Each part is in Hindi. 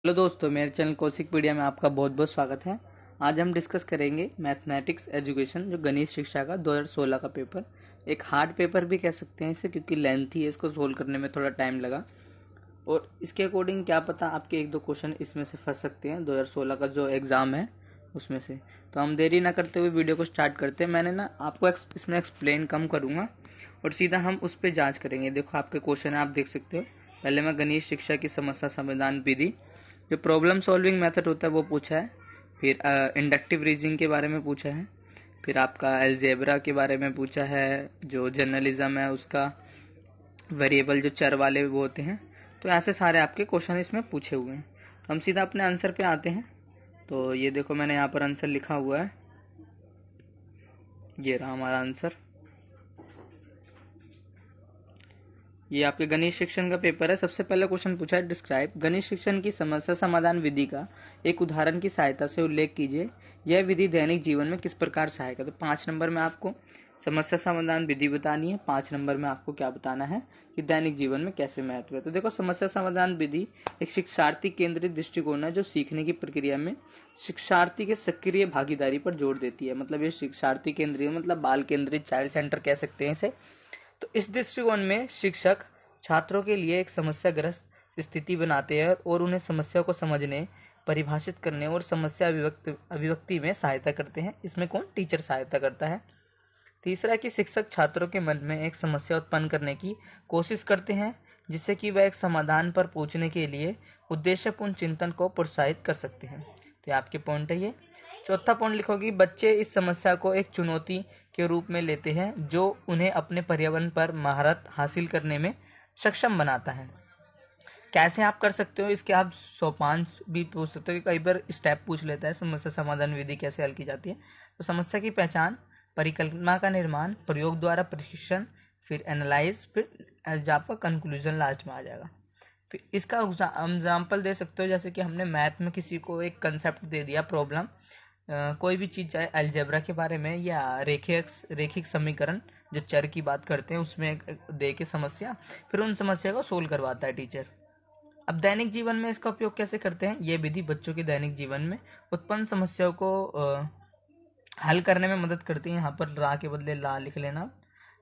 हेलो दोस्तों, मेरे चैनल कौशिकपीडिया में आपका बहुत बहुत स्वागत है। आज हम डिस्कस करेंगे मैथमेटिक्स एजुकेशन, जो गणित शिक्षा का 2016 का पेपर। एक हार्ड पेपर भी कह सकते हैं इसे, क्योंकि लेंथी है, इसको सोल्व करने में थोड़ा टाइम लगा। और इसके अकॉर्डिंग क्या पता आपके एक दो क्वेश्चन इसमें से फंस सकते हैं 2016 का जो एग्ज़ाम है उसमें से। तो हम देरी ना करते हुए वीडियो को स्टार्ट करते हैं। मैंने ना आपको इसमें एक्सप्लेन कम करूँगा और सीधा हम उस पर जाँच करेंगे। देखो आपके क्वेश्चन है, आप देख सकते हो। पहले मैं गणित शिक्षा की समस्या समाधान विधि, जो प्रॉब्लम सॉल्विंग मेथड होता है वो पूछा है। फिर इंडक्टिव रीजनिंग के बारे में पूछा है। फिर आपका अलजेब्रा के बारे में पूछा है, जो जर्नलिज्म है उसका वेरिएबल जो चर वाले वो होते हैं। तो ऐसे सारे आपके क्वेश्चन इसमें पूछे हुए हैं। तो हम सीधा अपने आंसर पे आते हैं। तो ये देखो, मैंने यहाँ पर आंसर लिखा हुआ है, ये रहा हमारा आंसर। ये आपके गणित शिक्षण का पेपर है। सबसे पहला क्वेश्चन पूछा है, डिस्क्राइब गणित शिक्षण की समस्या समाधान विधि का एक उदाहरण की सहायता से उल्लेख कीजिए। यह विधि दैनिक जीवन में किस प्रकार सहायक है। तो 5 नंबर में आपको समस्या समाधान विधि बतानी है। 5 नंबर में आपको क्या बताना है कि दैनिक जीवन में कैसे महत्व है। तो देखो, समस्या समाधान विधि एक शिक्षार्थी केंद्रित दृष्टिकोण है जो सीखने की प्रक्रिया में शिक्षार्थी के सक्रिय भागीदारी पर जोर देती है। मतलब ये शिक्षार्थी केंद्रित मतलब बाल केंद्रित, चाइल्ड सेंटर कह सकते हैं इसे। तो इस दृष्टिकोण में शिक्षक छात्रों के लिए एक समस्याग्रस्त स्थिति बनाते हैं और उन्हें समस्या को समझने, परिभाषित करने और समस्या अभिव्यक्ति में सहायता करते हैं। इसमें कौन? टीचर सहायता करता है। तीसरा कि शिक्षक छात्रों के मन में एक समस्या उत्पन्न करने की कोशिश करते हैं, जिससे कि वह एक समाधान पर पहुंचने के लिए उद्देश्यपूर्ण चिंतन को प्रोत्साहित कर सकते हैं। तो ये आपके पॉइंट है ये। चौथा पॉइंट लिखोगी, बच्चे इस समस्या को एक चुनौती के रूप में लेते हैं जो उन्हें अपने पर्यावरण पर महारत हासिल करने में सक्षम बनाता है। कैसे आप कर सकते हो इसके? आप सोपान भी पूछ सकते हो कि कई बार स्टेप पूछ लेता है समस्या समाधान विधि कैसे हल की जाती है। तो समस्या की पहचान, परिकल्पना का निर्माण, प्रयोग द्वारा प्रशिक्षण, फिर एनालाइज, फिर एग्जाम्पल, कंक्लूजन लास्ट में आ जाएगा। फिर इसका एग्जाम्पल दे सकते हो, जैसे कि हमने मैथ में किसी को एक कंसेप्ट दे दिया, प्रॉब्लम, कोई भी चीज, चाहे अलजेब्रा के बारे में या रेखिक समीकरण जो चर की बात करते हैं उसमें दे के समस्या, फिर उन समस्या को सोल्व करवाता है टीचर। अब दैनिक जीवन में इसका उपयोग कैसे करते हैं? ये विधि बच्चों के दैनिक जीवन में उत्पन्न समस्याओं को हल करने में मदद करती है। यहाँ पर रा के बदले ला लिख लेना।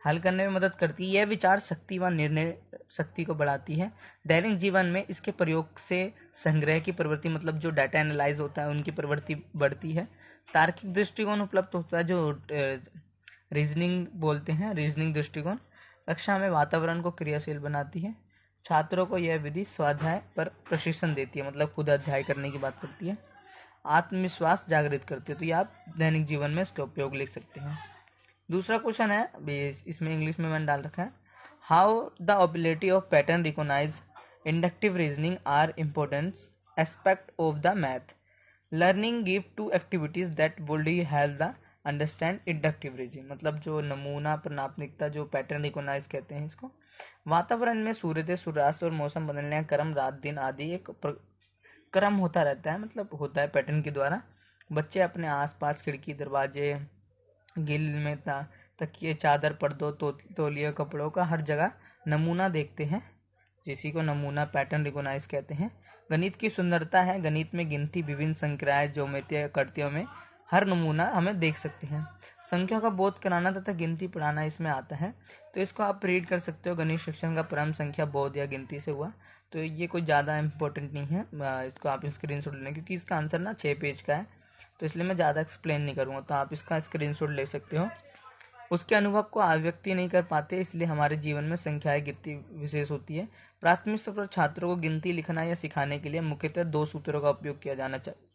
हल करने में मदद करती है। यह विचार शक्ति व निर्णय शक्ति को बढ़ाती है। दैनिक जीवन में इसके प्रयोग से संग्रह की प्रवृत्ति, मतलब जो डाटा एनालाइज होता है उनकी प्रवृत्ति बढ़ती है। तार्किक दृष्टिकोण उपलब्ध होता है, जो रीजनिंग बोलते हैं, रीजनिंग दृष्टिकोण। कक्षा में वातावरण को क्रियाशील बनाती है। छात्रों को यह विधि स्वाध्याय पर प्रशिक्षण देती है, मतलब खुद अध्याय करने की बात करती है। आत्मविश्वास जागृत करती है। तो ये आप दैनिक जीवन में इसका उपयोग लिख सकते हैं। दूसरा क्वेश्चन है, इसमें इंग्लिश में मैंने डाल रखा है, how the ability of pattern recognise inductive reasoning are important aspect of the math learning give two activities that would help the understand inductive reasoning. मतलब जो नमूना प्रणात्मकता, जो पैटर्न रिकॉग्नाइज कहते हैं इसको। वातावरण में सूर्योदय, सूर्यास्त और मौसम बदलने का क्रम, रात दिन आदि एक क्रम होता रहता है, मतलब होता है पैटर्न के द्वारा। बच्चे अपने आसपास खिड़की, दरवाजे, गिल में तकिए, चादर, पर्दों, तौलिए, कपड़ों का हर जगह नमूना देखते हैं, जिसी को नमूना पैटर्न रिकॉग्नाइज कहते हैं। गणित की सुंदरता है, गणित में गिनती, विभिन्न संख्याएं, ज्योमेट्री करतियों में हर नमूना हमें देख सकते हैं। संख्या का बोध कराना तथा गिनती पढ़ाना इसमें आता है। तो इसको आप रीड कर सकते हो, गणित शिक्षण का प्रारंभ संख्या, बोध या गिनती से हुआ। तो ये कोई ज़्यादा इंपॉर्टेंट नहीं है, इसको आप स्क्रीन शॉट लें, क्योंकि इसका आंसर ना 6 पेज का है, तो इसलिए मैं ज़्यादा एक्सप्लेन नहीं करूँगा। तो आप इसका स्क्रीनशॉट ले सकते हो। उसके अनुभव को अभिव्यक्ति नहीं कर पाते, इसलिए हमारे जीवन में संख्याएं गिनती विशेष होती है। प्राथमिक स्तर पर छात्रों को गिनती लिखना या सिखाने के लिए मुख्यतः 2 सूत्रों का उपयोग किया जाना चाहिए,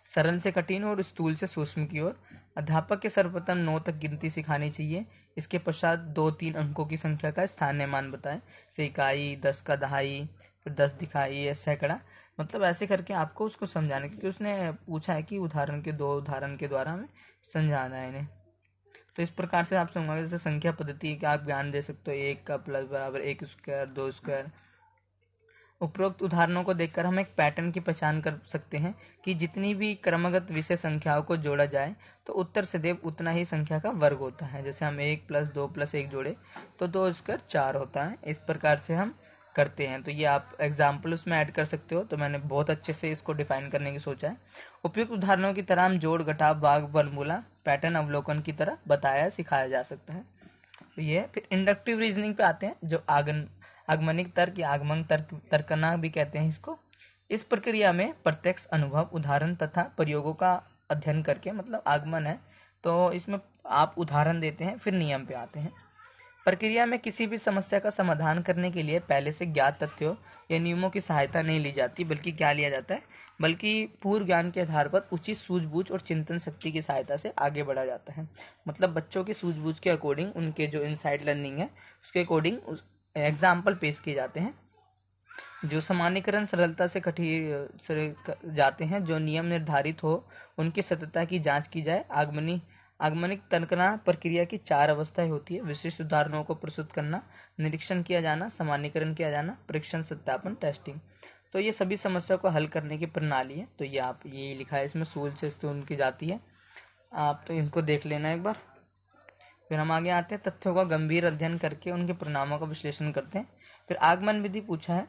सरल से कठिन और स्थूल से सूक्ष्म की ओर। अध्यापक के सर्वप्रथम 9 तक गिनती सिखानी चाहिए। इसके पश्चात 2-3 अंकों की संख्या का स्थानीय मान बताएं, जैसे इकाई, 10 का दहाई, फिर 10 दिखाई या सैकड़ा। मतलब ऐसे करके आपको उसको समझाना, क्योंकि उसने पूछा है कि उदाहरण के 2 उदाहरण के द्वारा हमें समझाना है इन्हें। तो इस प्रकार से आप समझोगे, जैसे संख्या पद्धति का आप ज्ञान दे सकते हो, 1 का प्लस बराबर 1 स्क्वायर, 2 स्क्वायर। उपरोक्त उदाहरणों को देखकर हम एक पैटर्न की पहचान कर सकते हैं कि जितनी भी क्रमगत विषय संख्याओं को जोड़ा जाए तो उत्तर सदैव उतना ही संख्या का वर्ग होता है। जैसे हम 1 + 2 + 1 जोड़े तो 2 स्क्वायर 4 होता है। इस प्रकार से हम करते हैं। तो ये आप एग्जाम्पल उसमें ऐड कर सकते हो। तो मैंने बहुत अच्छे से इसको डिफाइन करने की सोचा है। उपयुक्त उदाहरणों की तरह हम जोड़, घटाव, भाग, वर्गमूला, पैटर्न, अवलोकन की तरह बताया सिखाया जा सकता है। तो ये फिर इंडक्टिव रीजनिंग पे आते हैं, जो आगमनिक तर्क या आगमन तर्कना भी कहते हैं इसको। इस प्रक्रिया में प्रत्यक्ष अनुभव, उदाहरण तथा प्रयोगों का अध्ययन करके, मतलब आगमन है तो इसमें आप उदाहरण देते हैं, फिर नियम पे आते हैं। प्रक्रिया में किसी भी समस्या का समाधान करने के लिए पहले से ज्ञात तथ्यों या नियमों की सहायता नहीं ली जाती, बल्कि क्या लिया जाता है, बल्कि पूर्व ज्ञान के आधार पर उचित सूझबूझ और चिंतन शक्ति की सहायता से आगे बढ़ा जाता है। मतलब बच्चों की सूझबूझ के अकॉर्डिंग, उनके जो इनसाइड लर्निंग है उसके अकॉर्डिंग एग्जाम्पल पेश किए जाते हैं। जो सामान्यकरण सरलता से जाते हैं, जो नियम निर्धारित हो उनकी सत्यता की जांच की जाए। आगमनिक तर्कना प्रक्रिया की 4 अवस्थाएं होती है: विशिष्ट उदाहरणों को प्रस्तुत करना, निरीक्षण किया जाना, सामान्यकरण किया जाना, परीक्षण, सत्यापन, टेस्टिंग। तो ये सभी समस्या को हल करने की प्रणाली है। तो ये आप ये लिखा है इसमें, सूल से उनकी जाती है, आप तो इनको देख लेना एक बार। फिर हम आगे आते हैं, तथ्यों का गंभीर अध्ययन करके उनके परिणामों का विश्लेषण करते हैं। फिर आगमन विधि पूछा है,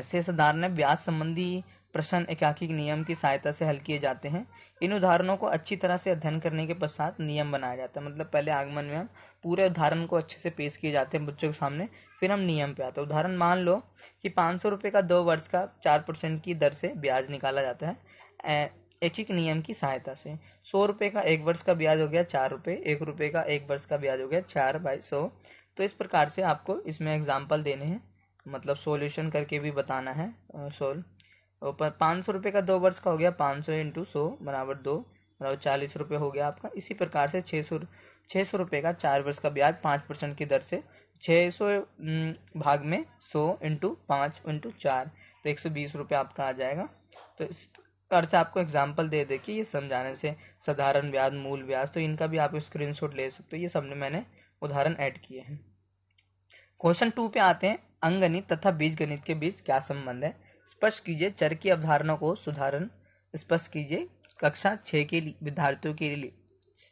से साधारण व्यास संबंधी प्रश्न एकाकी नियम की सहायता से हल किए जाते हैं। इन उदाहरणों को अच्छी तरह से अध्ययन करने के पश्चात नियम बनाया जाता है। मतलब पहले आगमन में हम पूरे उदाहरण को अच्छे से पेश किए जाते हैं बच्चों के सामने, फिर हम नियम पे आते हैं। उदाहरण मान लो कि 500 रुपये का 2 वर्ष का 4% की दर से ब्याज निकाला जाता है एक एक नियम की सहायता से। 100 रुपये का 1 वर्ष का ब्याज हो गया 4 रुपये, 1 रुपये का 1 वर्ष का ब्याज हो गया 4/100। तो इस प्रकार से आपको इसमें एग्जाम्पल देने हैं, मतलब सॉल्यूशन करके भी बताना है। सोल्व ऊपर 500 रुपये का 2 वर्ष का हो गया 500 इंटू 100 बराबर 2 बराबर 40 रुपये हो गया आपका। इसी प्रकार से 600 रुपये का 4 वर्ष का ब्याज 5% की दर से 600 भाग में 100 इंटू 5 इंटू 4, तो 120 रुपये आपका आ जाएगा। तो इस प्रकार से आपको एग्जाम्पल दे दे कि ये समझाने से साधारण ब्याज, मूल ब्याज, तो इनका भी आप स्क्रीनशॉट ले सकते हो। ये सबने मैंने उदाहरण ऐड किए हैं। क्वेश्चन 2 पे आते हैं, अंकगणित तथा बीजगणित के बीच क्या संबंध है, स्पष्ट कीजिए। चर की अवधारणा को सुधारण स्पष्ट कीजिए। कक्षा 6 के विद्यार्थियों के लिए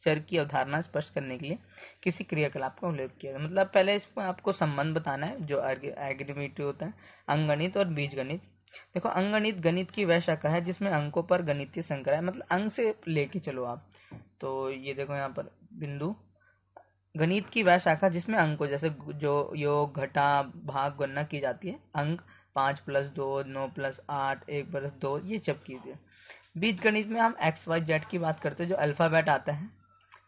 चर की अवधारणा स्पष्ट करने के लिए किसी क्रियाकलाप का उल्लेख किया। मतलब पहले इसमें आपको संबंध बताना है जो एग्रीमेटिव होता है, अंकगणित और बीजगणित। देखो, अंकगणित गणित की वह शाखा है जिसमें अंकों पर गणितीय संख्या है, मतलब अंक से लेके चलो आप। तो ये देखो यहाँ पर बिंदु, गणित की वह शाखा जिसमें अंकों जैसे जो योग, घटा, भाग, गणना की जाती है। अंक 5 + 2 9 + 8 1 + 2 ये सब कीजिए। बीज गणित में हम एक्स वाई जेड की बात करते हैं, जो अल्फाबेट आता है।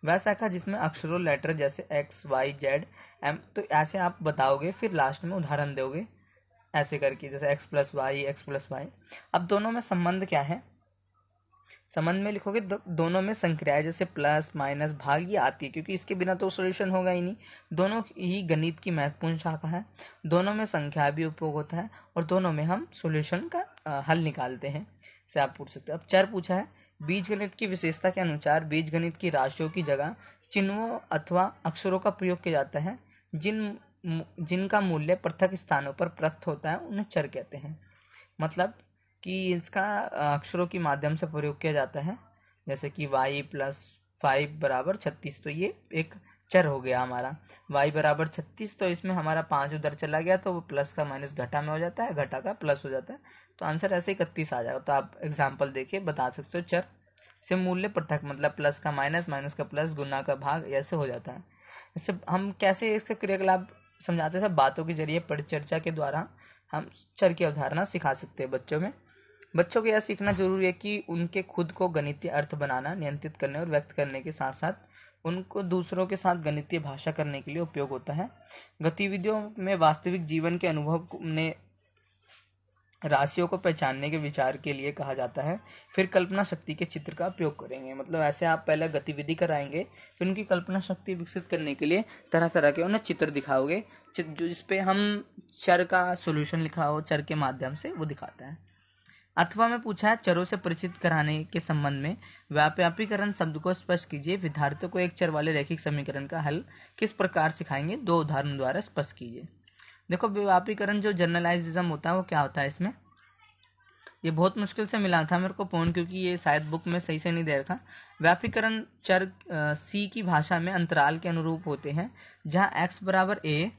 वह शाखा जिसमें अक्षरों, लेटर जैसे एक्स वाई जेड एम, तो ऐसे आप बताओगे, फिर लास्ट में उदाहरण दोगे ऐसे करके, जैसे x + y x + y। अब दोनों में संबंध क्या है, संबंध में लिखोगे दोनों में संक्रियाएं जैसे प्लस, माइनस, भाग ये आती है, क्योंकि इसके बिना तो सॉल्यूशन होगा ही नहीं। दोनों ही गणित की महत्वपूर्ण शाखा है, दोनों में संख्या भी उपयोग होता है और दोनों में हम सॉल्यूशन का हल निकालते हैं, से आप पूछ सकते हो। अब चर पूछा है, बीजगणित की विशेषता के अनुसार बीजगणित की राशियों की जगह चिन्हों अथवा अक्षरों का प्रयोग किया जाता है। जिनका मूल्य पृथक स्थानों पर प्रकट होता है उन्हें चर कहते हैं। मतलब कि इसका अक्षरों के माध्यम से प्रयोग किया जाता है, जैसे कि y + 5 = 36, तो ये एक चर हो गया हमारा। y = 36, तो इसमें हमारा 5 उधर चला गया, तो वो प्लस का माइनस घटा में हो जाता है, घटा का प्लस हो जाता है, तो आंसर ऐसे 31 आ जाएगा। तो आप एग्जाम्पल देके बता सकते हो, चर से मूल्य पृथक, मतलब प्लस का माइनस, माइनस का प्लस, गुना का भाग, ऐसे हो जाता है। इससे हम कैसे इसका क्रियाकलाप समझाते हैं, बातों के जरिए परिचर्चा के द्वारा हम चर की अवधारणा सिखा सकते हैं बच्चों में। बच्चों को यह सीखना जरूरी है कि उनके खुद को गणितीय अर्थ बनाना, नियंत्रित करने और व्यक्त करने के साथ साथ उनको दूसरों के साथ गणितीय भाषा करने के लिए उपयोग होता है। गतिविधियों में वास्तविक जीवन के अनुभव ने राशियों को पहचानने के विचार के लिए कहा जाता है। फिर कल्पना शक्ति के चित्र का उपयोग करेंगे, मतलब ऐसे आप पहले गतिविधि कराएंगे, फिर उनकी कल्पना शक्ति विकसित करने के लिए तरह तरह के उन्हें चित्र दिखाओगे, जिसपे हम चर का सॉल्यूशन लिखा हो, चर के माध्यम से वो दिखाता है। अथवा में पूछा है, चरों से परिचित कराने के संबंध में व्यापीकरण शब्द को स्पष्ट कीजिए। विद्यार्थियों को एक चर वाले रैखिक समीकरण का हल किस प्रकार सिखाएंगे, 2 उदाहरण द्वारा स्पष्ट कीजिए। देखो, व्यापीकरण जो जनरलाइजेशन होता है वो क्या होता है, इसमें ये बहुत मुश्किल से मिला था मेरे को पॉइंट, क्योंकि ये शायद बुक में सही से नहीं दे रखा। व्यापीकरण चर सी की भाषा में अंतराल के अनुरूप होते हैं, जहाँ x = a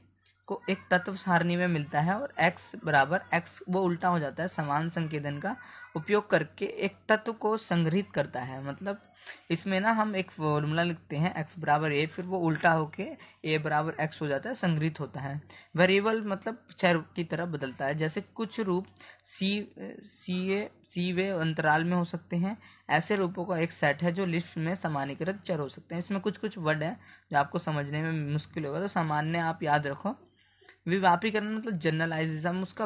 को एक तत्व सारणी में मिलता है और x बराबर x वो उल्टा हो जाता है, समान संकेतन का उपयोग करके एक तत्व को संग्रहित करता है। मतलब इसमें ना हम एक फॉर्मूला लिखते हैं x बराबर a, फिर वो उल्टा होके a बराबर x हो जाता है, संग्रहित होता है। वेरिएबल मतलब चर की तरह बदलता है। जैसे कुछ रूप सी वे अंतराल में हो सकते हैं। ऐसे रूपों का एक सेट है जो लिस्ट में सामान्यीकृत चर हो सकते हैं। इसमें कुछ कुछ वर्ड है जो आपको समझने में मुश्किल होगा, तो सामान्य आप याद रखो। विव्यापीकरण मतलब जनरलाइजेशन, उसका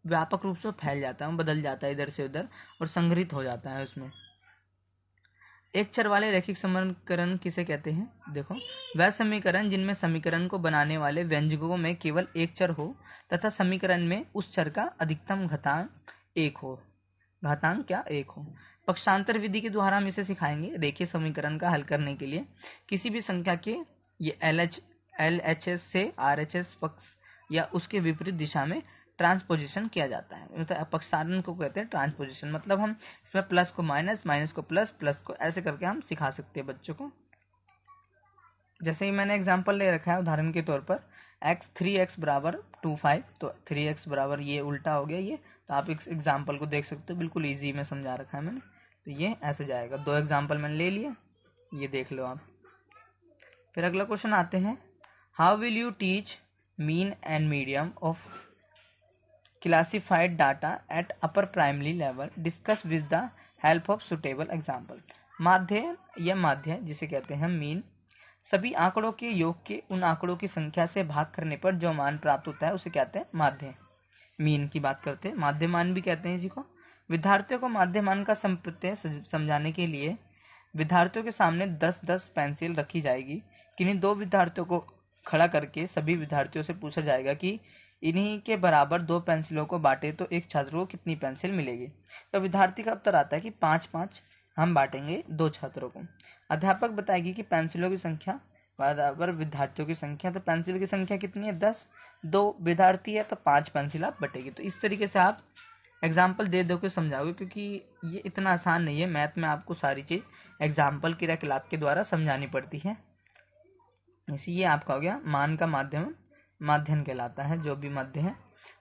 व्यापक रूप से फैल जाता है, बदल जाता है इधर से उधर और संग्रहित हो जाता है उसमें। एक चर वाले रैखिक समीकरण किसे कहते हैं? देखो, वह समीकरण जिनमें समीकरण को बनाने वाले व्यंजकों में केवल एक चर हो तथा समीकरण में उस चर का अधिकतम घातांक एक हो। घातांक क्या? एक हो। पक्षांतर विधि के द्वारा हम इसे सिखाएंगे। रेखीय समीकरण का हल करने के लिए किसी भी संख्या के ये LHS से RHS पक्ष या उसके विपरीत दिशा में ट्रांसपोजिशन किया जाता है। तो पक्षांतरण को कहते हैं ट्रांसपोजिशन। मतलब हम इसमें प्लस को माइनस, माइनस को प्लस, प्लस को ऐसे करके हम सिखा सकते हैं बच्चों को। जैसे ही मैंने एग्जांपल ले रखा है उदाहरण के तौर पर, 3x बराबर 25, तो 3x बराबर ये उल्टा हो गया ये, तो आप इस एग्जांपल को देख सकते हो, बिल्कुल इजी में समझा रखा है मैंने। तो ये ऐसे जाएगा। 2 एग्जांपल मैंने ले लिया, ये देख लो आप। फिर अगला क्वेश्चन आते हैं, how will you teach mean and medium of classified data at upper primary level, discuss with the help of suitable example. माध्य या माध्य जिसे कहते हैं मीन, सभी आंकड़ों के योग के उन आंकड़ों की संख्या से भाग करने पर जो मान प्राप्त होता है उसे कहते हैं माध्य। मीन की बात करते हैं, माध्य मान भी कहते हैं इसी को। विद्यार्थियों को माध्य मान का संप्रत्यय समझाने के लिए विद्यार्थियों के सामने 10-10 पेंसिल रखी जाएगी। किन्हीं 2 विद्यार्थियों को खड़ा करके सभी विद्यार्थियों से पूछा जाएगा कि इन्हीं के बराबर 2 पेंसिलों को बांटे तो एक छात्र को कितनी पेंसिल मिलेगी। तो विद्यार्थी का उत्तर आता है कि 5-5 हम बांटेंगे 2 छात्रों को। अध्यापक बताएगी कि पेंसिलों की संख्या बराबर विद्यार्थियों की संख्या, तो पेंसिल की संख्या कितनी है? 10। 2 विद्यार्थी है तो 5 पेंसिल आप बटेगी। तो इस तरीके से आप एग्जाम्पल दे दो के समझाओगे, क्योंकि ये इतना आसान नहीं है। मैथ में आपको सारी चीज एग्जाम्पल क्रियाकलाप के द्वारा समझानी पड़ती है। इसी ये आपका हो गया मान का माध्यम, माध्यम कहलाता है जो भी मध्य है।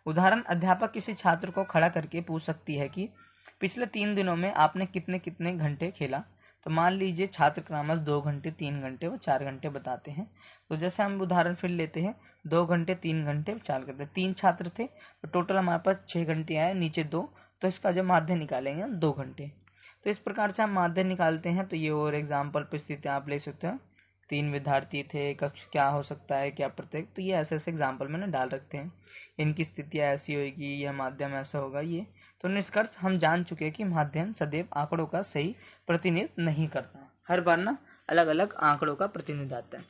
उदाहरण, अध्यापक किसी छात्र को खड़ा करके पूछ सकती है कि पिछले 3 दिनों में आपने कितने कितने घंटे खेला। तो मान लीजिए छात्र क्रमश 2 घंटे, 3 घंटे व 4 घंटे बताते हैं। तो जैसे हम उदाहरण फिर लेते हैं, 2 घंटे, 3 घंटे, 4 घंटे, 3 छात्र थे तो टोटल हमारे पास 6 घंटे आए, नीचे 2, तो इसका जो माध्य निकालेंगे 2 घंटे। तो इस प्रकार से हम माध्य निकालते हैं। तो ये और एग्जाम्पल परिस्थितियां आप ले सकते हो। 3 विद्यार्थी थे, कक्ष क्या हो सकता है, क्या प्रत्येक, तो ये ऐसे ऐसे एग्जाम्पल मैंने डाल रखते हैं। इनकी स्थितियां ऐसी होगी, यह माध्यम ऐसा होगा ये। तो निष्कर्ष हम जान चुके हैं कि माध्यम सदैव आंकड़ों का सही प्रतिनिधित्व नहीं करता। हर बार ना अलग अलग आंकड़ों का प्रतिनिधित्व आता है।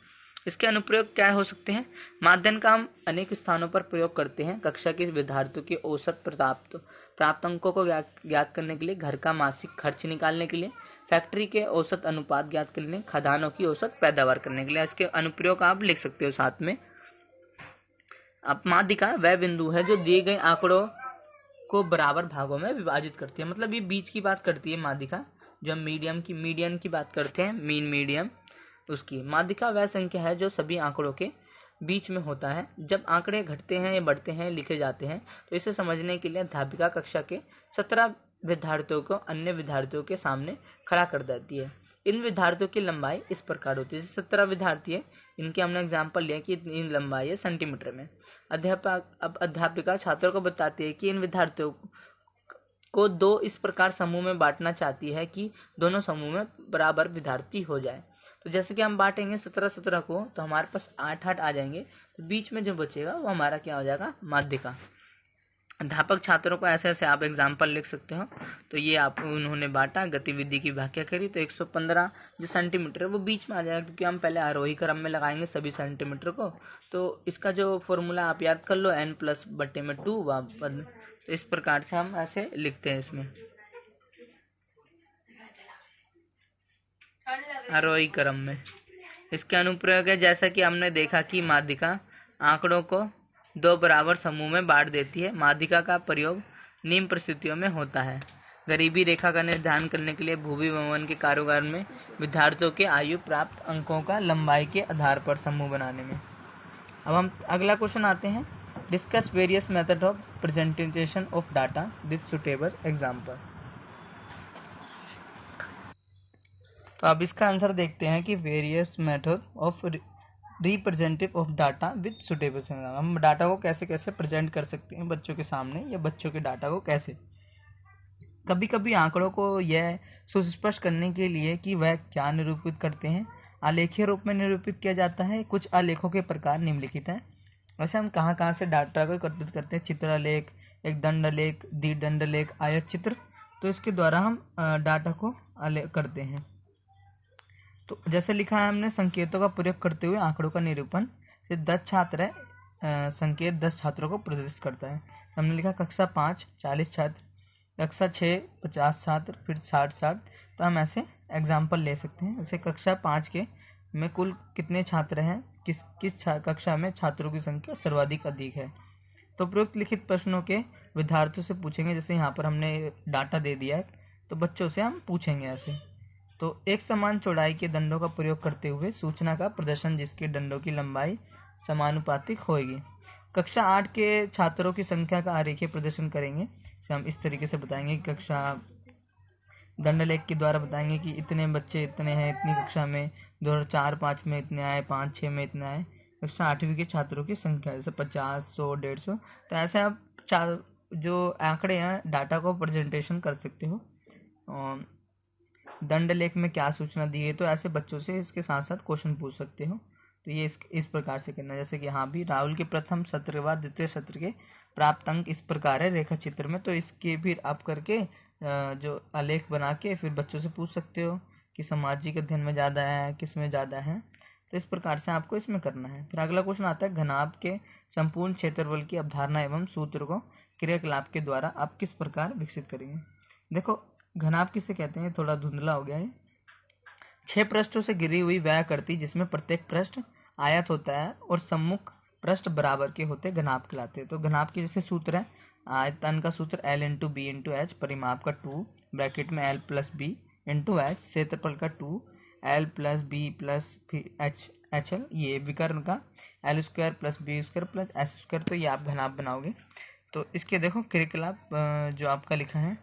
इसके अनुप्रयोग क्या हो सकते हैं? माध्यम का हम अनेक स्थानों पर प्रयोग करते हैं। कक्षा के विद्यार्थियों के औसत प्राप्त अंकों को ज्ञात करने के लिए, घर का मासिक खर्च निकालने के लिए, फैक्ट्री के औसत अनुपात ज्ञात करने के लिए, खदानों की औसत पैदावार करने के लिए। इसके अनुप्रयोग आप लिख सकते हो साथ में। अब माध्यिका वह बिंदु है जो दिए गए आंकड़ों को बराबर भागों में विभाजित करती है। मतलब ये बीच की बात करती है माध्यिका। जो हम मीडियन की बात करते हैं, मीन मीडियम, उसकी माध्यिका वह संख्या है जो सभी आंकड़ों के बीच में होता है। जब आंकड़े घटते हैं या बढ़ते हैं, लिखे जाते हैं, तो इसे समझने के लिए अध्यापिका कक्षा के 17 विद्यार्थियों को अन्य विद्यार्थियों के सामने खड़ा कर देती है। इन विद्यार्थियों की लंबाई इस प्रकार होती है। 17 विद्यार्थी है, इनके हमने एग्जाम्पल लिया कि इन लंबाई है सेंटीमीटर में। अध्यापिका छात्रों को बताती है कि इन विद्यार्थियों को 2 इस प्रकार समूह में बांटना चाहती है कि दोनों समूह में बराबर विद्यार्थी हो जाए। तो जैसे कि हम बांटेंगे 17-17 को, तो हमारे पास 8-8 आ जाएंगे। तो बीच में जो बचेगा वो हमारा क्या हो जाएगा? माध्यिका। अध्यापक छात्रों को ऐसे ऐसे आप एग्जाम्पल लिख सकते हो। तो ये आप उन्होंने बांटा, गतिविधि की व्याख्या करी, तो 115 जो सेंटीमीटर है वो बीच में आ जाएगा, क्योंकि हम पहले आरोही क्रम में लगाएंगे सभी सेंटीमीटर को। तो इसका जो फॉर्मूला आप याद कर लो, n+/2। तो इस प्रकार से हम ऐसे लिखते हैं इसमें आरोही क्रम में। इसके अनुप्रयोग है, जैसा कि हमने देखा कि माध्यिका आंकड़ों को 2 बराबर समूह में बांट देती है। माध्यिका का प्रयोग निम्न परिस्थितियों में होता है: गरीबी रेखा का निर्धारण करने के लिए, भूमि भवन के कारोबार में, विद्यार्थियों के आयु प्राप्त अंकों का लंबाई के आधार पर समूह बनाने में। अब हम अगला क्वेश्चन आते हैं, discuss various method of presentation of data with suitable example. तो अब इसका आंसर देखते हैं कि various method of representative of data with suitable, हम डाटा को कैसे कैसे प्रेजेंट कर सकते हैं बच्चों के सामने, या बच्चों के डाटा को कैसे। कभी कभी आंकड़ों को यह सुस्पष्ट करने के लिए कि वह क्या निरूपित करते हैं, आलेखीय रूप में निरूपित किया जाता है। कुछ आलेखों के प्रकार निम्नलिखित हैं। वैसे हम कहाँ कहाँ से डाटा को एकत्रित करते हैं, चित्रालेख, एक दंडलेख, द्विदंडलेख, आयत चित्र, तो इसके द्वारा हम डाटा को करते हैं। तो जैसे लिखा है हमने, संकेतों का प्रयोग करते हुए आंकड़ों का निरूपण से 10 छात्र है, संकेत 10 छात्रों को प्रदर्शित करता है। हमने लिखा कक्षा 5 40 छात्र, कक्षा 6 50 छात्र, फिर 60 छात्र। तो हम ऐसे एग्जाम्पल ले सकते हैं। जैसे कक्षा 5 के में कुल कितने छात्र हैं, किस कक्षा में छात्रों की संख्या सर्वाधिक अधिक है। तो प्रयुक्त लिखित प्रश्नों के विद्यार्थियों से पूछेंगे। जैसे यहाँ पर हमने डाटा दे दिया है, तो बच्चों से हम पूछेंगे ऐसे। तो एक समान चौड़ाई के दंडों का प्रयोग करते हुए सूचना का प्रदर्शन जिसके दंडों की लंबाई समानुपातिक होगी। कक्षा 8 के छात्रों की संख्या का आरेखीय प्रदर्शन करेंगे। हम इस तरीके से बताएंगे कि कक्षा दंडलेख के द्वारा बताएंगे कि इतने बच्चे इतने हैं, इतनी कक्षा में 2004-5 में इतने आए, 5-6 में इतने आए। कक्षा 8वीं के छात्रों की संख्या जैसे 50, 100, 150। तो ऐसे आप जो आंकड़े हैं डाटा को प्रेजेंटेशन कर सकते हो। दंडलेख में क्या सूचना दी है, तो ऐसे बच्चों से इसके साथ साथ क्वेश्चन पूछ सकते हो। तो ये इस प्रकार से करना है। जैसे कि यहाँ भी राहुल के प्रथम सत्र व द्वितीय सत्र के प्राप्त अंक इस प्रकार है रेखा चित्र में। तो इसके फिर आप करके जो आलेख बना के फिर बच्चों से पूछ सकते हो कि सामाजिक अध्ययन में ज़्यादा है, किस में ज़्यादा है। तो इस प्रकार से आपको इसमें करना है। फिर अगला क्वेश्चन आता है, घनाभ के संपूर्ण क्षेत्रफल की अवधारणा एवं सूत्र को क्रियाकलाप के द्वारा आप किस प्रकार विकसित करेंगे। देखो घनाभ किसे कहते हैं, थोड़ा धुंधला हो गया है। 6 पृष्ठों से घिरी हुई वह आकृति जिसमें प्रत्येक पृष्ठ आयत होता है और सम्मुख पृष्ठ बराबर के होते घनाभ कहलाते हैं। तो घनाभ के जैसे सूत्र है, आयतन का सूत्र L into B into H, परिमाप का 2 ब्रैकेट में L plus B into H, क्षेत्रफल का 2 L plus B plus H L, ये विकर्ण का L square plus B square plus H square. तो ये आप घनाभ बनाओगे। तो इसके देखो क्रियाकलाप जो आपका लिखा है,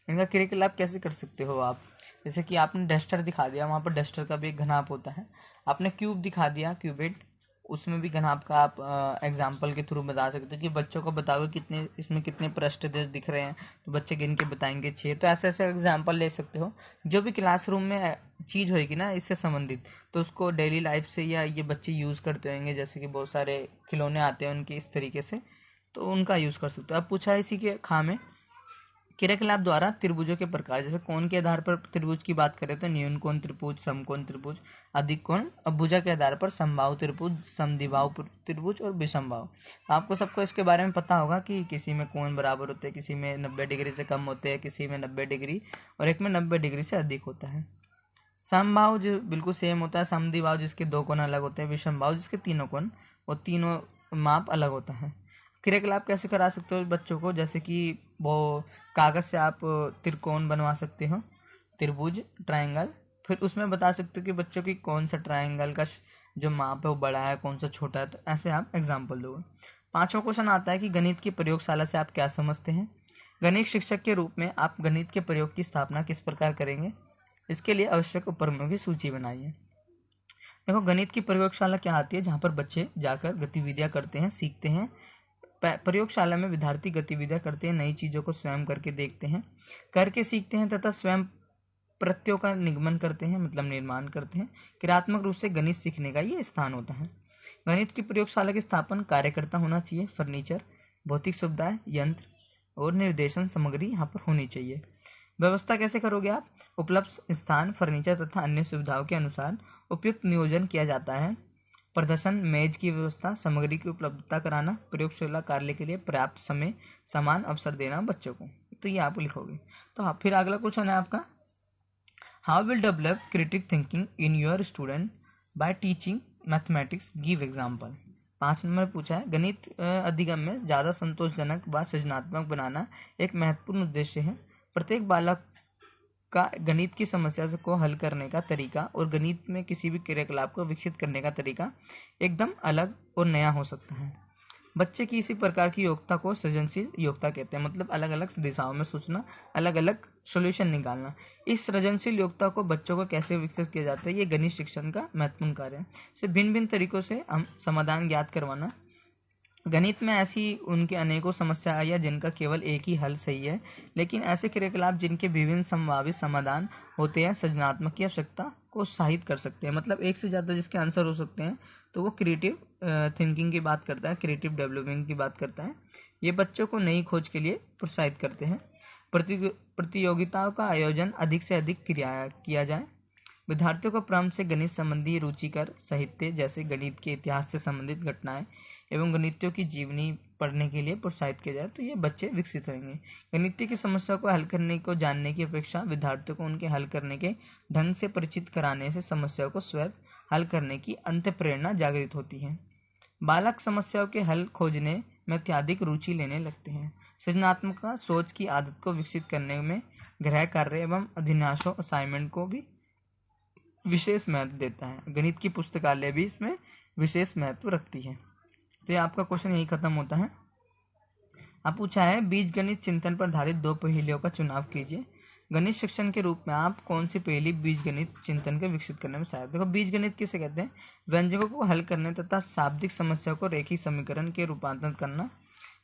इनका क्रियाकलाप कैसे कर सकते हो आप। जैसे कि आपने डस्टर दिखा दिया, वहाँ पर डस्टर का भी एक घनाभ होता है। आपने क्यूब दिखा दिया, क्यूबिट, उसमें भी घनाभ का आप एग्जाम्पल के थ्रू बता सकते हो कि बच्चों को बताओगे कितने इसमें कितने पृष्ठ दिख रहे हैं, तो बच्चे गिन के बताएंगे 6। तो ऐसे ऐसे एग्जाम्पल ले सकते हो। जो भी क्लासरूम में चीज़ होगी ना इससे संबंधित, तो उसको डेली लाइफ से या ये बच्चे यूज़ करते होंगे। जैसे कि बहुत सारे खिलौने आते हैं उनके इस तरीके से, तो उनका यूज़ कर सकते हो। अब पूछा है इसी के खा में, क्रियाकलाप द्वारा त्रिभुजों के प्रकार। जैसे कोण के आधार पर त्रिभुज की बात करें तो न्यून कोण त्रिभुज, समकोण त्रिभुज, अधिक कोण। अब भुजा के आधार पर समबाहु त्रिभुज, समद्विबाहु त्रिभुज और विषमबाहु। तो आपको सबको इसके बारे में पता होगा कि किसी में कोण बराबर होते हैं, किसी में 90 डिग्री से कम होते हैं, किसी में 90 डिग्री और एक में 90 डिग्री से अधिक होता है। समबाहु जो बिल्कुल सेम होता है, समद्विबाहु जिसके 2 कोण अलग होते हैं, विषमबाहु जिसके 3 कोण और तीनों माप अलग होता है। क्रियाकलाप कैसे करा सकते हो बच्चों को, जैसे कि वो कागज से आप त्रिकोण बनवा सकते हो, त्रिभुज, ट्रायंगल। फिर उसमें बता सकते हो कि बच्चों की कौन सा ट्रायंगल का जो माप है वो बड़ा है, कौन सा छोटा है। तो ऐसे आप एग्जाम्पल दोगे। 5वां क्वेश्चन आता है कि गणित की प्रयोगशाला से आप क्या समझते हैं। गणित शिक्षक के रूप में आप गणित के प्रयोग की स्थापना किस प्रकार करेंगे। इसके लिए आवश्यक उपकरणों की सूची बनाइए। देखो गणित की प्रयोगशाला क्या आती है, जहाँ पर बच्चे जाकर गतिविधियां करते हैं, सीखते हैं। प्रयोगशाला में विद्यार्थी गतिविधियां करते हैं, नई चीजों को स्वयं करके देखते हैं, करके सीखते हैं तथा स्वयं प्रत्ययों का निगमन करते हैं, मतलब निर्माण करते हैं। क्रियात्मक रूप से गणित सीखने का ये स्थान होता है। गणित की प्रयोगशाला के स्थापन कार्यकर्ता होना चाहिए, फर्नीचर, भौतिक सुविधाएं, यंत्र और निर्देशन सामग्री यहाँ पर होनी चाहिए। व्यवस्था कैसे करोगे आप, उपलब्ध स्थान, फर्नीचर तथा अन्य सुविधाओं के अनुसार उपयुक्त नियोजन किया जाता है। प्रदर्शन, मेज की व्यवस्था, सामग्री की उपलब्धता कराना, प्रयोगशाला कार्य के लिए पर्याप्त समय, समान अवसर देना बच्चों को। तो ये आप लिखोगे। तो हाँ, फिर अगला क्वेश्चन है आपका, how will develop critic thinking in your student bye teaching mathematics, give example. 5 number पूछा है, गणित अधिगम में ज्यादा संतोषजनक व सृजनात्मक बनाना एक महत्वपूर्ण उद्देश्य है। प्रत्येक बालक का गणित की समस्या को हल करने का तरीका और गणित में किसी भी क्रियाकलाप को विकसित करने का तरीका एकदम अलग और नया हो सकता है। बच्चे की इसी प्रकार की योग्यता को सृजनशील योग्यता कहते हैं, मतलब अलग अलग दिशाओं में सोचना, अलग अलग सॉल्यूशन निकालना। इस सृजनशील योग्यता को बच्चों को कैसे विकसित किया जाता है, ये गणित शिक्षण का महत्वपूर्ण कार्य है। इसे भिन्न भिन्न तरीकों से हम समाधान ज्ञात करवाना। गणित में ऐसी उनके अनेकों समस्या या जिनका केवल एक ही हल सही है, लेकिन ऐसे क्रियाकलाप जिनके विभिन्न संभावित समाधान होते हैं सृजनात्मक की आवश्यकता को उत्साहित कर सकते हैं। मतलब एक से ज़्यादा जिसके आंसर हो सकते हैं, तो वो क्रिएटिव थिंकिंग की बात करता है, क्रिएटिव डेवलपिंग की बात करता है। ये बच्चों को नई खोज के लिए प्रोत्साहित करते हैं। प्रतियोगिताओं का आयोजन अधिक से अधिक किया जाए। विद्यार्थियों को प्रारंभ से गणित संबंधी रुचिकर साहित्य जैसे गणित के इतिहास से संबंधित घटनाएं एवं गणितियों की जीवनी पढ़ने के लिए प्रोत्साहित किया जाए, तो ये बच्चे विकसित होंगे। गणितीय की समस्या को हल करने को जानने की अपेक्षा विद्यार्थियों को उनके हल करने के ढंग से परिचित कराने से समस्याओं को स्वयं हल करने की अंत प्रेरणा जागृत होती है। बालक समस्याओं के हल खोजने में अत्यधिक रुचि लेने लगते हैं। सृजनात्मक सोच की आदत को विकसित करने में गृह कार्य एवं अध्ययनों असाइनमेंट को भी विशेष महत्व देता है। गणित की पुस्तकालय भी इसमें विशेष महत्व रखती है। तो ये आपका क्वेश्चन यही खत्म होता है। अब पूछा है बीजगणित चिंतन पर आधारित दो पहेलियों का चुनाव कीजिए। गणित शिक्षण के रूप में आप कौन सी पहेली बीजगणित चिंतन को विकसित करने में सहायक। देखो बीजगणित किसे कहते हैं, व्यंजकों को हल करने तथा शाब्दिक समस्या को रेखीय समीकरण के रूपांतरण करना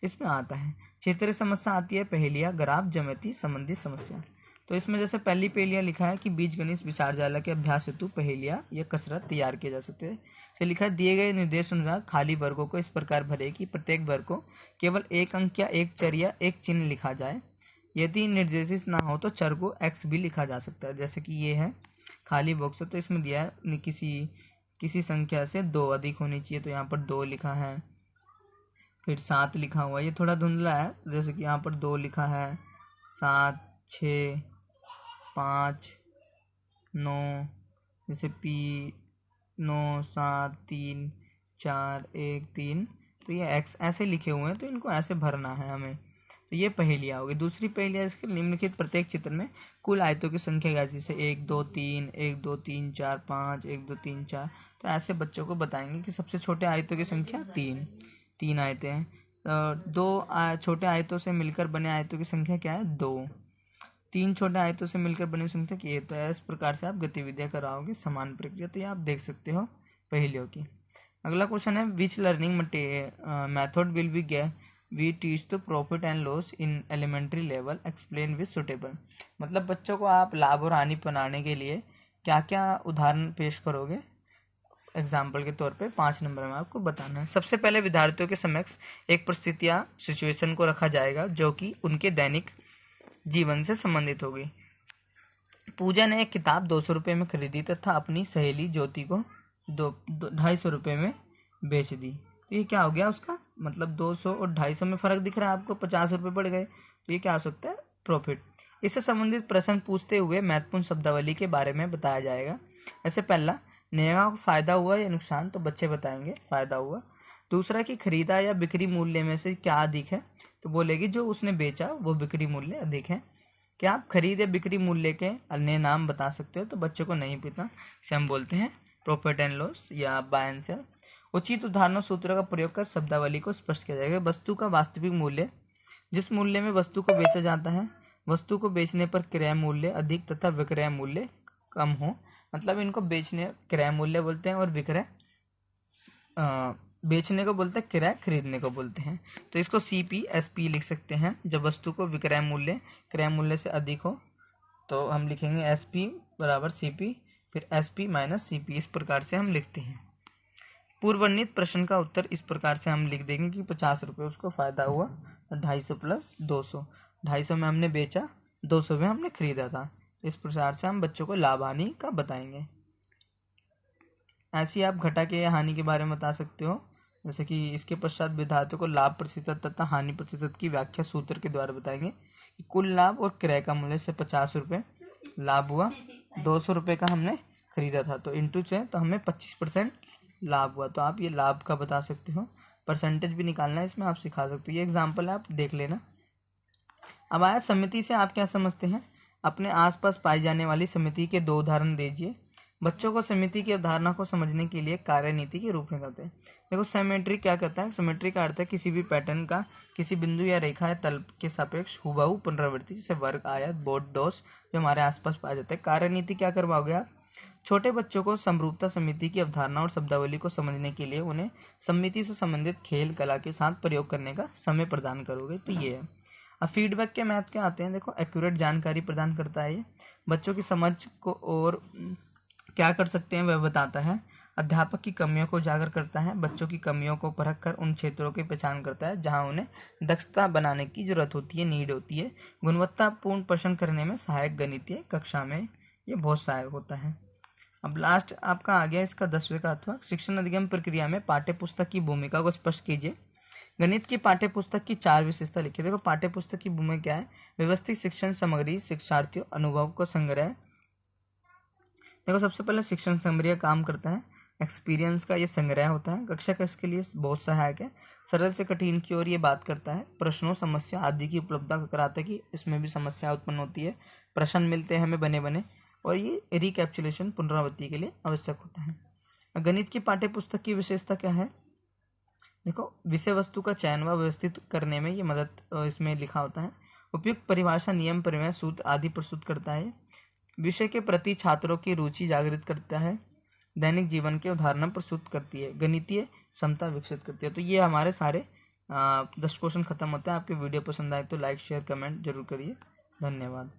इसमें आता है। क्षेत्रीय समस्या आती है पहेलियां, ग्राफ, ज्यामिति संबंधी समस्या। तो इसमें जैसे पहली पहेलियां लिखा है कि बीजगणित विचारजाला के अभ्यास हेतु पहेलियां या कसरत तैयार किए जा सकते हैं। से लिखा है दिए गए निर्देश अनुसार खाली वर्गों को इस प्रकार भरे कि प्रत्येक वर्ग को केवल एक अंक या एक चर या एक चिन्ह लिखा जाए। यदि निर्देशित ना हो तो चर को x भी लिखा जा सकता है। जैसे कि ये है खाली बॉक्स है, तो इसमें दिया है किसी संख्या से 2 अधिक होनी चाहिए, तो यहाँ पर 2 लिखा है। फिर 7 लिखा हुआ है, ये थोड़ा धुंधला है। जैसे कि यहाँ पर 2 लिखा है, 7, 6, 5, 9, जैसे P 9, 7, 3, 4, 1, 3, तो ये x ऐसे लिखे हुए हैं, तो इनको ऐसे भरना है हमें। तो ये पहेलियां होगी। दूसरी पहेलियां इसके निम्नलिखित प्रत्येक चित्र में कुल आयतों की संख्या क्या, जैसे 1, 2, 3, 1, 2, 3, 4, 5, 1, 2, 3, 4। तो ऐसे बच्चों को बताएंगे कि सबसे छोटे आयतों की संख्या 3 आयतें हैं। दो छोटे आयतों से मिलकर बने आयतों की संख्या क्या है, 2। 3 छोटे आयतों से मिलकर बनी संख्या की। तो इस प्रकार से आप गतिविधियां कराओगे समान प्रक्रिया। तो ये आप देख सकते हो पहेलियों की। अगला क्वेश्चन है which learning method will we teach to profit and loss in elementary level, explain with suitable. मतलब बच्चों को आप लाभ और हानि बनाने के लिए क्या क्या उदाहरण पेश करोगे। एग्जाम्पल के तौर पे 5 नंबर में आपको बताना है। सबसे पहले विद्यार्थियों के समक्ष एक परिस्थिति या सिचुएशन को रखा जाएगा जो कि उनके दैनिक जीवन से संबंधित होगी। पूजा ने एक किताब 200 रुपये में खरीदी तथा अपनी सहेली ज्योति को 250 रुपये में बेच दी। तो ये क्या हो गया उसका, मतलब 200 और 250 में फर्क दिख रहा है आपको, 50 रुपये बढ़ गए। तो ये क्या हो सकता है, प्रॉफिट। इससे संबंधित प्रश्न पूछते हुए महत्वपूर्ण शब्दावली के बारे में बताया जाएगा। ऐसे पहला, नेहा को फायदा हुआ या नुकसान, तो बच्चे बताएंगे फायदा हुआ। दूसरा कि खरीदा या बिक्री मूल्य में से क्या अधिक है, तो बोलेगी जो उसने बेचा वो बिक्री मूल्य अधिक है। क्या आप खरीद या बिक्री मूल्य के अन्य नाम बता सकते हो, तो बच्चों को नहीं पता, इसे हम बोलते हैं प्रॉफिट एंड लॉस या बाय एंड सेल। उचित उदाहरणों सूत्रों का प्रयोग कर शब्दावली को स्पष्ट किया जाएगा। वस्तु का वास्तविक मूल्य, जिस मूल्य में वस्तु को बेचा जाता है, वस्तु को बेचने पर क्रय मूल्य अधिक तथा विक्रय मूल्य कम हो। मतलब इनको बेचने क्रय मूल्य बोलते हैं और विक्रय बेचने को बोलते हैं, क्रय खरीदने को बोलते हैं। तो इसको CP/SP लिख सकते हैं। जब वस्तु को विक्रय मूल्य क्रय मूल्य से अधिक हो तो हम लिखेंगे SP बराबर CP, फिर SP माइनस CP। इस प्रकार से हम लिखते हैं। पूर्ववर्णित प्रश्न का उत्तर इस प्रकार से हम लिख देंगे कि 50 रुपये उसको फायदा हुआ, 250 प्लस 200, 250 में हमने बेचा, 200 में हमने खरीदा था। इस प्रकार से हम बच्चों को लाभ हानि का बताएंगे। ऐसी आप घटा के हानि के बारे में बता सकते हो। जैसे कि इसके पश्चात विद्यार्थियों को लाभ प्रतिशत तथा हानि प्रतिशत की व्याख्या सूत्र के द्वारा बताएंगे कि कुल लाभ और क्रय का मूल्य से 50 रुपये लाभ हुआ, 200 रुपये का हमने खरीदा था, तो इंटू से तो हमें 25% लाभ हुआ। तो आप ये लाभ का बता सकते हो। परसेंटेज भी निकालना है इसमें, आप सिखा सकते हो। ये एग्जाम्पल है, आप देख लेना। अब आया समिति से आप क्या समझते हैं। अपने आसपास पाई जाने वाली समिति के 2 उदाहरण दीजिए। बच्चों को समिति की अवधारणा को समझने के लिए कार्यनीति के रूप में करते हैं। देखो सिमेट्री क्या कहता है, सिमेट्री का अर्थ है किसी भी पैटर्न का किसी बिंदु या रेखा या तल के सापेक्ष हुबहू पुनरावृत्ति, जैसे वर्ग, आयत, बोर्ड, डोस जो हमारे आसपास पाया जाता है। कार्यनीति क्या करवाओगे आप, छोटे बच्चों को समरूपता समिति की अवधारणा और शब्दावली को समझने के लिए उन्हें समिति से संबंधित खेल कला के साथ प्रयोग करने का समय प्रदान करोगे। तो ये है। अब फीडबैक के मैथ क्या आते हैं, देखो एक्यूरेट जानकारी प्रदान करता है, ये बच्चों की समझ को और क्या कर सकते हैं वह बताता है। अध्यापक की कमियों को उजागर करता है, बच्चों की कमियों को परख कर उन क्षेत्रों की पहचान करता है जहां उन्हें दक्षता बनाने की जरूरत होती है, नीड होती है। गुणवत्तापूर्ण प्रश्न करने में सहायक गणितीय कक्षा में ये बहुत सहायक होता है। अब लास्ट आपका आ गया इसका 10वें का अथवा शिक्षण अधिगम प्रक्रिया में पाठ्य पुस्तक की भूमिका को स्पष्ट कीजिए। गणित की पाठ्य पुस्तक की 4 विशेषता लिखिए। देखो पाठ्य पुस्तक की भूमिका क्या है, व्यवस्थित शिक्षण सामग्री, शिक्षार्थियों अनुभव को संग्रह। देखो सबसे पहले शिक्षण सामग्री का काम करता है, एक्सपीरियंस का ये संग्रह होता है। कक्षा का इसके लिए बहुत सहायक है, सरल से कठिन की ओर ये बात करता है, प्रश्नों समस्या आदि की उपलब्धता कराता है कि इसमें भी समस्या उत्पन्न होती है, प्रश्न मिलते हैं हमें बने बने, और ये रिकैप्चुलेशन पुनरावृत्ति के लिए आवश्यक होता है। गणित की पाठ्य पुस्तक की विशेषता क्या है, देखो विषय वस्तु का चयन व व्यवस्थित करने में ये मदद इसमें लिखा होता है। उपयुक्त परिभाषा, नियम, परिमेय, सूत्र आदि प्रस्तुत करता है। विषय के प्रति छात्रों की रुचि जागृत करता है। दैनिक जीवन के उदाहरण प्रस्तुत करती है, गणितीय क्षमता विकसित करती है। तो ये हमारे सारे 10 क्वेश्चन खत्म होते हैं। आपके वीडियो पसंद आए तो लाइक शेयर कमेंट जरूर करिए। धन्यवाद।